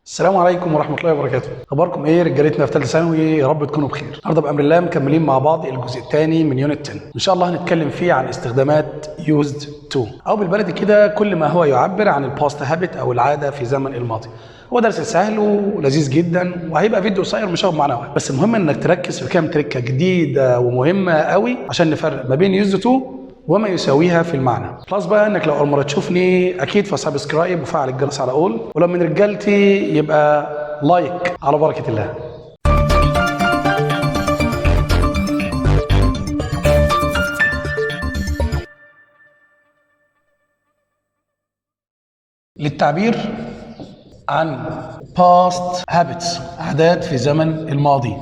السلام عليكم ورحمة الله وبركاته. أخباركم إيه رجالتنا في ثالثة ثانوي؟ يا رب تكونوا بخير. النهارده بأمر الله مكملين مع بعض الجزء الثاني من يونت 10. إن شاء الله هنتكلم فيه عن استخدامات used to أو بالبلدي كده كل ما هو يعبر عن الباست هابت أو العادة في زمن الماضي. هو درس سهل ولذيذ جدا وهيبقى فيديو قصير مش هياخد معانا وقت، بس المهم إنك تركز في كام تركة جديدة ومهمة قوي عشان نفرق ما بين used to وما يساويها في المعنى. خلاص بقى انك لو اول مره تشوفني اكيد فسبسكرايب وفعل الجرس على اول، ولو من رجالتي يبقى لايك على بركه الله. للتعبير عن past habits عادات في زمن الماضي،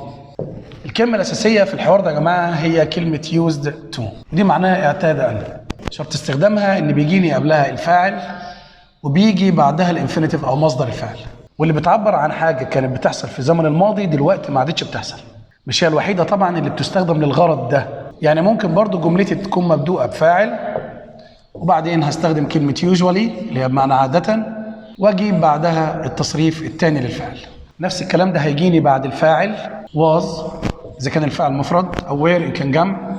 الكلمة الأساسية في الحوار ده يا جماعة هي كلمة used to، دي معناها اعتاد أن. شرط استخدامها إن بيجيني قبلها الفاعل وبيجي بعدها الانفينيتيف أو مصدر الفعل، واللي بتعبر عن حاجة كانت بتحصل في الزمن الماضي دلوقتي ما عادتش بتحصل. مش هي الوحيدة طبعا اللي بتستخدم للغرض ده، يعني ممكن برضو جملتي تكون مبدوءة بفاعل وبعدين هستخدم كلمة usually اللي هي بمعنى عادة واجيب بعدها التصريف الثاني للفعل. نفس الكلام ده هيجيني بعد الفاعل was إذا كان الفعل مفرد أو where إن كان جمع،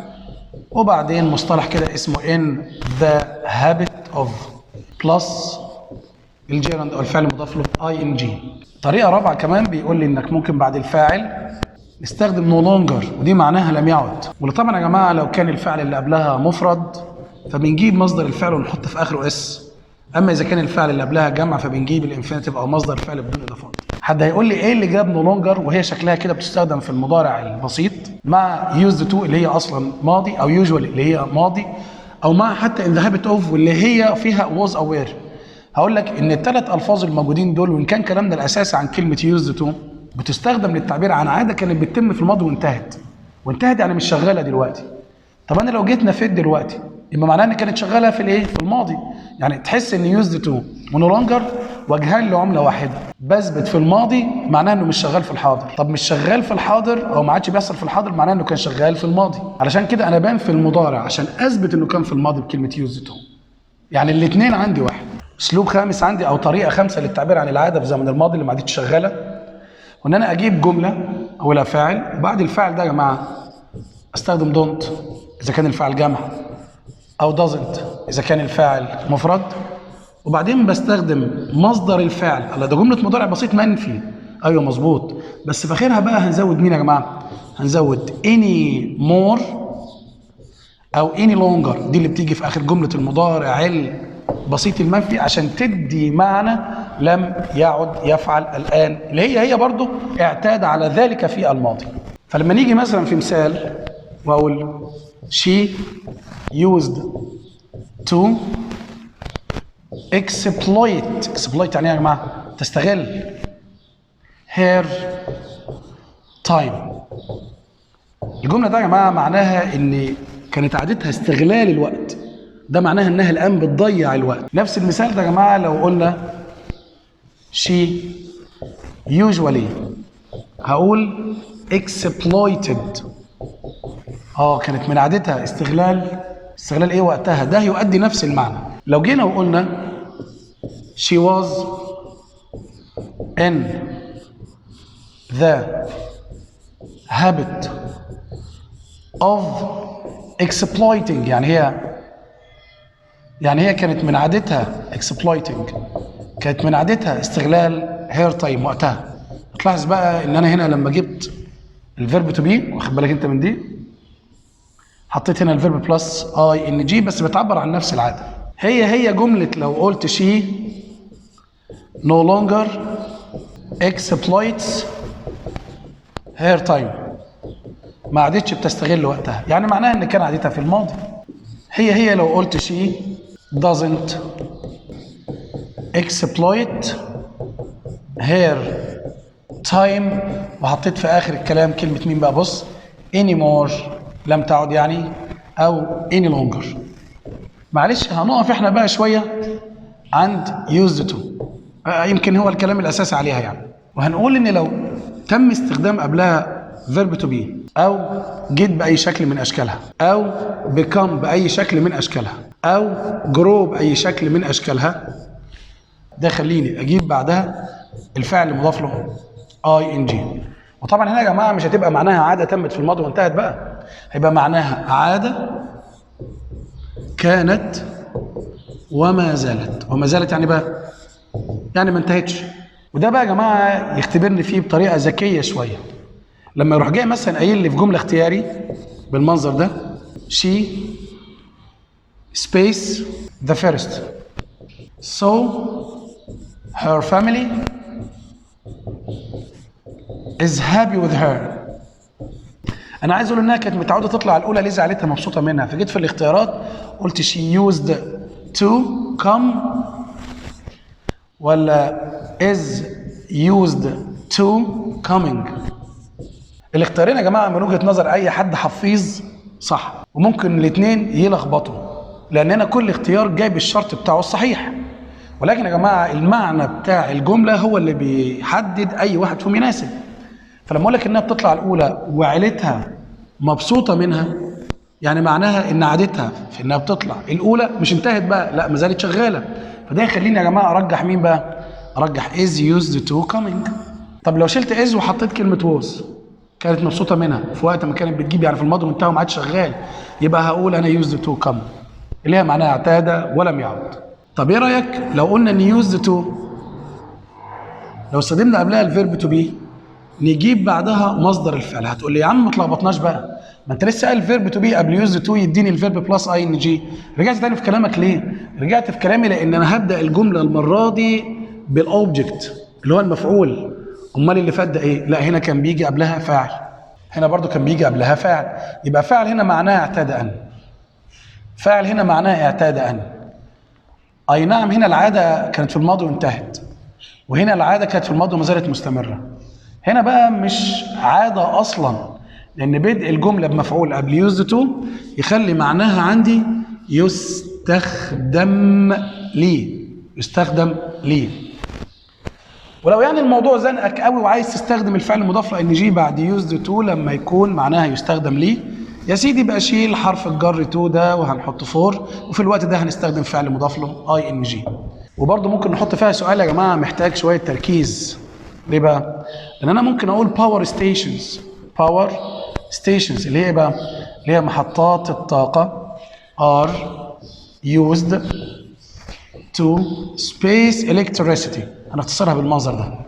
وبعدين مصطلح كده اسمه in the habit of plus الجيرند أو الفعل المضاف له ing. طريقة رابعة كمان بيقول لي إنك ممكن بعد الفاعل نستخدم no longer ودي معناها لم يعد، واللي طبعا يا جماعة لو كان الفعل اللي قبلها مفرد فبنجيب مصدر الفعل ونحط في آخره اس، اما اذا كان الفعل اللي قبلها جمع فبنجيب الانفينيتيف او مصدر الفعل بدون اضافات. حد هيقول لي ايه اللي جاب نو لونجر وهي شكلها كده بتستخدم في المضارع البسيط مع used to اللي هي اصلا ماضي او usually اللي هي ماضي او مع حتى in the habit of واللي هي فيها was aware؟ هقول لك ان الثلاث الفاظ الموجودين دول وان كان كلامنا الاساسي عن كلمه used to بتستخدم للتعبير عن عاده كانت بتتم في الماضي وانتهت يعني مش شغاله دلوقتي. طب انا لو جيت نفيت دلوقتي يبقى معناها ان كانت شغاله في الايه؟ في الماضي. يعني تحس ان يوزد تو ونو لونجر وجهان لعمله واحده، بثبت في الماضي معناها انه مش شغال في الحاضر. طب مش شغال في الحاضر او ما عادش بيحصل في الحاضر معناها انه كان شغال في الماضي. علشان كده انا بان في المضارع عشان اثبت انه كان في الماضي بكلمه يوزد تو. يعني الاثنين عندي واحد. اسلوب خامس عندي او طريقه خامسه للتعبير عن العاده في زمن الماضي اللي ما عادتش شغاله، وان انا اجيب جمله اولها فاعل وبعد الفاعل ده يا جماعه استخدم دونت اذا كان الفاعل جمع أو doesn't إذا كان الفاعل مفرد، وبعدين بستخدم مصدر الفعل. الله ده جملة مضارع بسيط منفي، أيوه مظبوط، بس في آخرها بقى هنزود مين يا جماعة؟ هنزود any more أو any longer، دي اللي بتيجي في آخر جملة المضارع البسيط المنفي عشان تدي معنى لم يعد يفعل الآن، اللي هي برضو اعتاد على ذلك في الماضي. فلما نيجي مثلا في مثال وأقول she used to exploit يعني يا جماعه تستغل her time. الجمله ده يا جماعه معناها ان كانت عادتها استغلال الوقت، ده معناها انها الان بتضيع الوقت. نفس المثال ده يا جماعه لو قلنا she usually هقول exploited، كانت من عادتها استغلال ايه وقتها، ده يؤدي نفس المعنى. لو جينا وقلنا she was in the habit of exploiting يعني هي كانت من عادتها exploiting، كانت من عادتها استغلال her time وقتها. تلاحظ بقى ان انا هنا لما جبت الفيرب تو بي، واخد بالك انت من دي، حطيت هنا الفيرب بلس اي ان جي بس بتعبر عن نفس العاده. هي جمله لو قلت شي no longer exploits her time، ما عادتش بتستغل وقتها، يعني معناها ان كان عادتها في الماضي. هي لو قلت شي doesn't exploit her time وحطيت في اخر الكلام كلمه مين بقى؟ بص anymore لم تعد يعني او any longer. معلش هنقف احنا بقى شويه عند used to، يمكن هو الكلام الاساسي عليها يعني، وهنقول ان لو تم استخدام قبلها verb to be او get باي شكل من اشكالها او become باي شكل من اشكالها او grow باي شكل من اشكالها، ده خليني اجيب بعدها الفعل مضاف له ing. وطبعا هنا يا جماعه مش هتبقى معناها عاده تمت في الماضي وانتهت بقى، هيبقى معناها عاده كانت وما زالت. وما زالت يعني بقى يعني ما انتهتش. وده بقى يا جماعه يختبرني فيه بطريقه ذكيه شويه. لما يروح جاي مثلا قايل لي في جمله اختياري بالمنظر ده she space the first so her family is happy with her. انا عايز اقول انها كانت متعوده تطلع الاولى ليه زعلتها مبسوطه منها، فجيت في الاختيارات قلت she used to come ولا is used to coming. الاختيارين يا جماعه من وجهه نظر اي حد حفيظ صح، وممكن الاثنين يلخبطوا لان هنا كل اختيار جايب الشرط بتاعه الصحيح، ولكن يا جماعه المعنى بتاع الجمله هو اللي بيحدد اي واحد فيهم يناسب. فلما اقول لك انها بتطلع الاولى وعيلتها مبسوطه منها، يعني معناها ان عادتها في انها بتطلع الاولى مش انتهت بقى، لا ما زالت شغاله. فده يخليني يا جماعه ارجح مين بقى؟ ارجح is used to coming. طب لو شلت is وحطيت كلمه was كانت مبسوطه منها في وقت ما كانت بتجيب يعني في الماضي وانتهى وما عادش شغال، يبقى هقول انا used to come اللي هي معناها اعتاد ولم يعد. طب ايه رايك لو قلنا ان used to لو استخدمنا قبلها الفيرب تو بي نجيب بعدها مصدر الفعل؟ هتقول لي يا عم ما تلخبطناش بقى، ما انت لسه قال الفيرب تو بي قبل يوز تو يديني الفيرب بلس اي ان جي. رجعت تاني في كلامك ليه؟ رجعت في كلامي لان انا هبدا الجمله المره دي بالاوبجكت اللي هو المفعول. امال اللي فات ده ايه؟ لا هنا كان بيجي قبلها فاعل، هنا برضو كان بيجي قبلها فاعل، يبقى فاعل هنا معناه اعتاد ان، فاعل هنا معناه اعتاد ان. اي نعم هنا العاده كانت في الماضي وانتهت، وهنا العاده كانت في الماضي وما زالت مستمره. هنا بقى مش عاده اصلا، لان بدء الجمله بمفعول قبل يوز تو يخلي معناها عندي يستخدم لي، يستخدم لي. ولو يعني الموضوع زنقك قوي وعايز تستخدم الفعل المضاف ل ان جي بعد يوز تو لما يكون معناها يستخدم لي، يا سيدي بقى شيل حرف الجر تو ده وهنحط فور، وفي الوقت ده هنستخدم فعل مضاف له اي ان جي. وبرضه ممكن نحط فيها سؤال يا جماعه محتاج شويه تركيز. ليه بقى؟ لان انا ممكن اقول باور ستيشنز، باور ستيشنز اللي هي بقى اللي هي محطات الطاقه are used to space electricity. هنختصرها بالمنظر ده.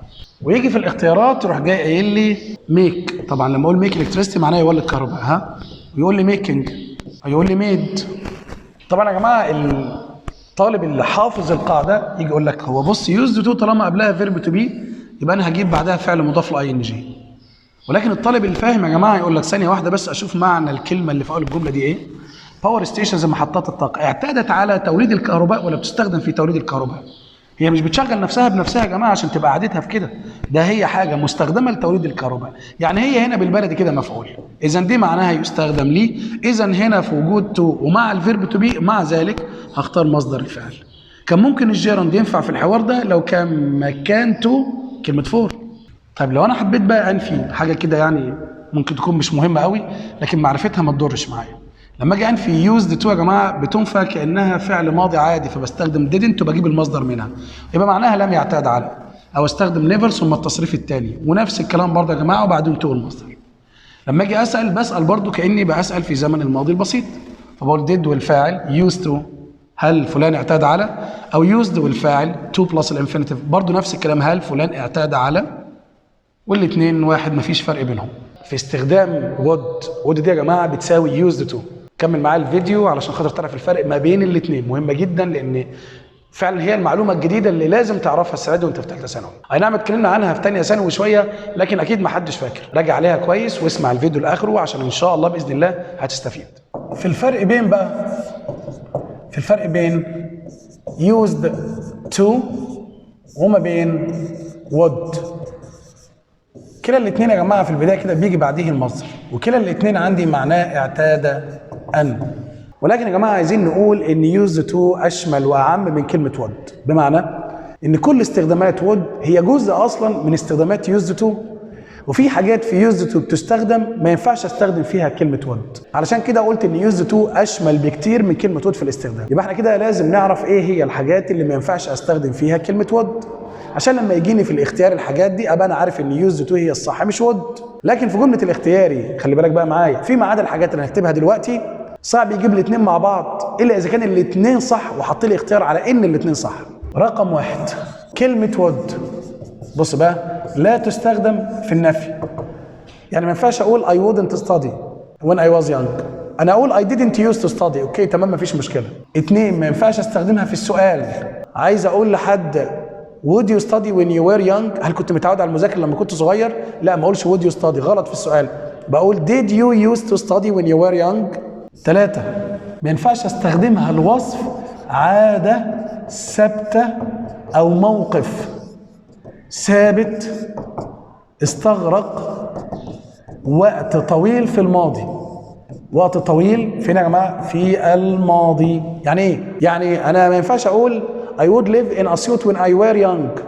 ويجي في الاختيارات يروح جاي قايل لي ميك. طبعا لما اقول ميك الكتريستي معناه يولد كهرباء، ها؟ ويقول لي ميكنج، يقول لي ميد. طبعا يا جماعه الطالب اللي حافظ القاعده يجي يقول لك هو بص يوزد تو طالما قبلها فيرب تو بي يبقى انا هجيب بعدها فعل مضاف ل اي ان جي. ولكن الطالب اللي فاهم يا جماعه يقول لك ثانيه واحده بس اشوف معنى الكلمه اللي في اول الجمله دي ايه؟ باور ستيشنز محطات الطاقه اعتادت على توليد الكهرباء ولا بتستخدم في توليد الكهرباء؟ هي مش بتشغل نفسها بنفسها يا جماعه عشان تبقى عادتها في كده، ده هي حاجه مستخدمه لتوليد الكهرباء، يعني هي هنا بالبلدي كده مفعول، اذا دي معناها يستخدم ليه، اذا هنا في وجود تو ومع الفيرب تو بي مع ذلك هختار مصدر الفعل. كان ممكن الجيرند ينفع في الحوار ده لو كان مكان تو كلمه فور. طيب لو انا حبيت بقى انفي حاجه كده يعني ممكن تكون مش مهمه قوي لكن معرفتها ما تضرش معايا. لما اجي انفي يوزد تو يا جماعه بتنفى كانها فعل ماضي عادي، فبستخدم didn't وبجيب المصدر منها، يبقى معناها لم يعتاد على، او استخدم نيفر ثم التصريف الثاني، ونفس الكلام برضه يا جماعه وبعدين تو المصدر. لما اجي اسال بسال برضه كاني بسال في زمن الماضي البسيط، فبقول did والفاعل used to هل فلان اعتاد على، او used والفاعل to بلس الانفينيتيف برضه نفس الكلام هل فلان اعتاد على، والاثنين واحد مفيش فرق بينهم. في استخدام would دي يا جماعه بتساوي used to. كمل معايا الفيديو علشان خاطر تعرف الفرق ما بين الاثنين، مهمه جدا لان فعلا هي المعلومه الجديده اللي لازم تعرفها السنه دي وانت في ثالثه ثانوي. اي نعم اتكلمنا عنها في ثانيه ثانوي شويه لكن اكيد ما حدش فاكر، راجع عليها كويس واسمع الفيديو لاخره عشان ان شاء الله باذن الله هتستفيد. في الفرق بين بقى في الفرق بين used to وما بين would، كلا الاثنين يا جماعه في البدايه كده بيجي بعديه المصدر، وكلا الاثنين عندي معناه اعتاد ان. ولكن يا جماعه عايزين نقول ان used to اشمل واعم من كلمه would، بمعنى ان كل استخدامات would هي جزء اصلا من استخدامات used to، وفي حاجات في used to بتستخدم ما ينفعش استخدم فيها كلمه would، علشان كده قلت ان used to اشمل بكتير من كلمه would في الاستخدام. يبقى احنا كده لازم نعرف ايه هي الحاجات اللي ما ينفعش استخدم فيها كلمه would عشان لما يجيني في الاختيار الحاجات دي ابقى انا عارف ان يوزد تو هي الصح مش would. لكن في جمله الاختياري خلي بالك بقى معايا، فيما عدا الحاجات اللي هكتبها دلوقتي صعب يجيب الاثنين مع بعض الا اذا كان الاثنين صح وحط لي اختيار على ان الاثنين صح. رقم 1 كلمه would، بص بقى، لا تستخدم في النفي. يعني ما ينفعش اقول I wouldn't study when I was young، انا اقول I didn't used to study. اوكي تمام مفيش مشكله. 2 ما ينفعش استخدمها في السؤال. عايز اقول لحد would you study when you were young، هل كنت متعود على المذاكره لما كنت صغير؟ لا ما اقولش would you study، غلط في السؤال، بقول did you used to study when you were young. 3 ما ينفعش استخدمها الوصف عاده ثابته او موقف ثابت استغرق وقت طويل في الماضي. وقت طويل فين يا جماعه؟ في الماضي. يعني ايه؟ يعني انا ما ينفعش اقول I would live in اسيوط when I were young.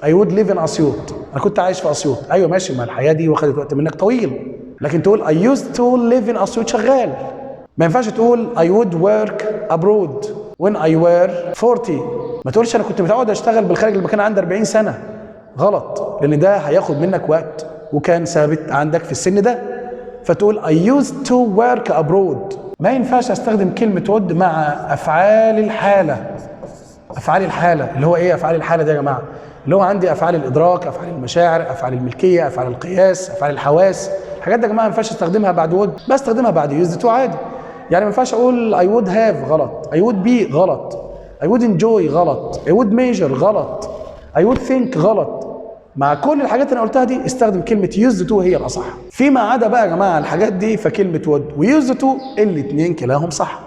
I would live in اسيوط، انا كنت عايش في اسيوط. ايوه ماشي، ما الحياه دي واخدت وقت منك طويل، لكن تقول I used to live in اسيوط شغال. ما ينفعش تقول I would work abroad when I were 40. ما تقولش انا كنت متعود اشتغل بالخارج لما كان عندي 40 سنه. غلط، لان ده هياخد منك وقت وكان ثابت عندك في السن ده. فتقول I used to work abroad. ما ينفعش استخدم كلمة would مع أفعال الحالة. أفعال الحالة اللي هو إيه أفعال الحالة ده يا جماعة؟ اللي هو عندي أفعال الإدراك، أفعال المشاعر، أفعال الملكية، أفعال القياس، أفعال الحواس. الحاجات دي يا جماعة ما ينفعش استخدمها بعد would، بستخدمها بعد used to عادي. يعني ما ينفعش أقول I would have غلط، I would be غلط، I would enjoy غلط، I would measure غلط، I would think غلط. مع كل الحاجات اللي انا قلتها دي استخدم كلمه يوزد تو هي الاصح. فيما عدا بقى يا جماعه الحاجات دي فكلمه وود ويوزد تو الاثنين كلاهم صح.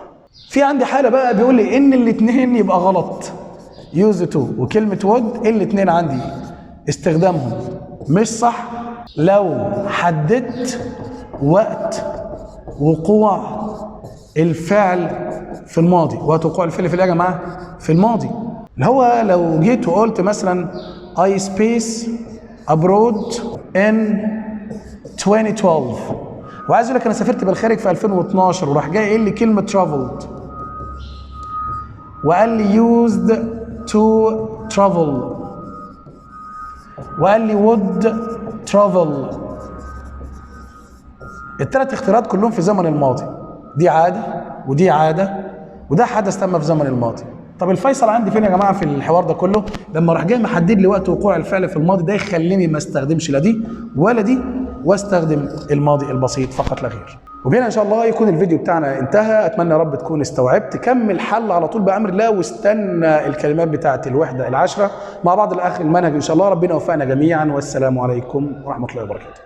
في عندي حاله بقى بيقول لي ان الاثنين يبقى غلط. يوزد تو وكلمه وود الاثنين عندي استخدامهم مش صح لو حددت وقت وقوع الفعل في الماضي. وقت وقوع الفعل في ايه يا جماعه؟ في الماضي. اللي هو لو جيت وقلت مثلا I space abroad in 2012 وعايز اقول لك انا سافرت بالخارج في 2012 وراح جاي قايل لي كلمه traveled وقال لي used to travel وقال لي would travel. الثلاث اختيارات كلهم في زمن الماضي. دي عاده ودي عاده وده حدث تم في زمن الماضي. طب الفيصل عندي فين يا جماعه في الحوار ده كله؟ لما راح جاي محدد لي وقت وقوع الفعل في الماضي ده يخليني ما استخدمش لا دي ولا دي واستخدم الماضي البسيط فقط لا غير. وبهنا ان شاء الله يكون الفيديو بتاعنا انتهى. اتمنى يا رب تكون استوعبت. كمل حل على طول بامر الله واستنى الكلمات بتاعه الوحده العشره مع بعض الاخر المنهج ان شاء الله. ربنا يوفقنا جميعا والسلام عليكم ورحمه الله وبركاته.